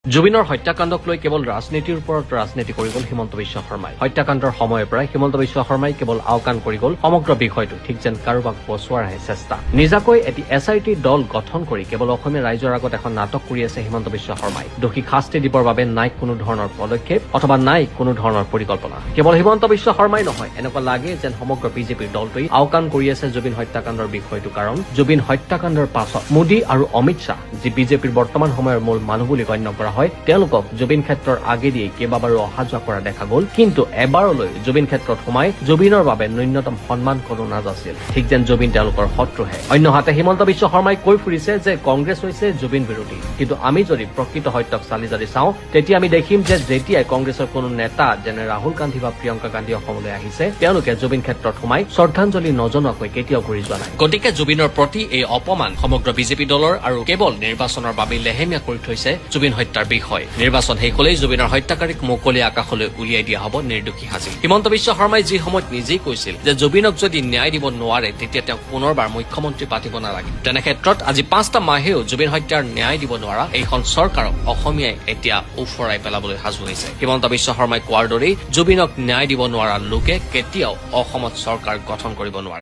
জুবিনৰ হত্যাকাণ্ডক লৈ কেৱল ৰাজনীতিৰ ওপৰত ৰাজনীতি কৰি গ'ল হিমন্ত বিশ্ব শৰ্মাই। হত্যাকাণ্ডৰ সময়ৰ পৰাই হিমন্ত বিশ্ব শৰ্মাই কেৱল আওকাণ কৰি গ'ল সমগ্ৰ বিষয়টো, ঠিক যেন কাৰোবাক বচোৱাৰহে চেষ্টা। নিজাকৈ এটি SIT দল গঠন কৰি কেৱল অসমীয়া ৰাইজৰ আগত এখন নাটক কৰি আছে হিমন্ত বিশ্ব শৰ্মাই। দোষীক শাস্তি দিবৰ বাবে নাই কোনো ধৰণৰ পদক্ষেপ অথবা নাই কোনো ধৰণৰ পৰিকল্পনা। কেৱল হিমন্ত বিশ্ব শৰ্মাই নহয়, এনেকুৱা লাগে যেন সমগ্ৰ বিজেপিৰ দলটোৱে আওকাণ কৰি আছে জুবিন হত্যাকাণ্ডৰ বিষয়টো। কাৰণ জুবিন হত্যাকাণ্ডৰ পাছত মোদী আৰু অমিত শ্বাহ, যি বিজেপিৰ বৰ্তমান সময়ৰ মূল মানুহ বুলি গণ্য কৰা হয়, তেওঁলোকক জুবিন ক্ষেত্ৰৰ আগেদিয়ে কেইবাবাৰো অহা যোৱা কৰা দেখা গ'ল। কিন্তু এবাৰলৈ জুবিন ক্ষেত্ৰত সোমাই জুবিনৰ বাবে ন্যূনতম সন্মান কোনো নাজাছিল, ঠিক যেন জুবিন তেওঁলোকৰ শত্ৰুহে। অন্যহাতে হিমন্ত বিশ্ব শৰ্মাই কৈ ফুৰিছে যে কংগ্ৰেছ হৈছে জুবিন বিৰোধী। কিন্তু আমি যদি প্ৰকৃত সত্যক চালি জাৰি চাওঁ, তেতিয়া আমি দেখিম যে যেতিয়াই কংগ্ৰেছৰ কোনো নেতা যেনে ৰাহুল গান্ধী বা প্ৰিয়ংকা গান্ধী অসমলৈ আহিছে, তেওঁলোকে জুবিন ক্ষেত্ৰত সোমাই শ্ৰদ্ধাঞ্জলি নজনোৱাকৈ কেতিয়াও ঘূৰি যোৱা নাই। গতিকে জুবিনৰ প্ৰতি এই অপমান সমগ্ৰ বিজেপি দলৰ আৰু কেৱল নিৰ্বাচনৰ বাবে লেহেমীয়া কৰি থৈছে জুবিন হত্যাৰ বিষয়। নিৰ্বাচন শেষ হলেই জুবিনৰ হত্যাকাৰীক মুকলি আকাশলৈ উলিয়াই দিয়া হ'ব নিৰ্দোষী সাজি। হিমন্ত বিশ্ব শৰ্মাই যি সময়ত নিজেই কৈছিল যে জুবিনক যদি ন্যায় দিব নোৱাৰে তেতিয়া তেওঁক পুনৰবাৰ মুখ্যমন্ত্ৰী পাতিব নালাগে, তেনে ক্ষেত্ৰত আজি 5টা মাহেও জুবিন হত্যাৰ ন্যায় দিব নোৱাৰা এইখন চৰকাৰক অসমীয়াই এতিয়া উফৰাই পেলাবলৈ সাজু হৈছে। হিমন্ত বিশ্ব শৰ্মাই কোৱাৰ দৰেই জুবিনক ন্যায় দিব নোৱাৰা লোকে কেতিয়াও অসমত চৰকাৰ গঠন কৰিব নোৱাৰে।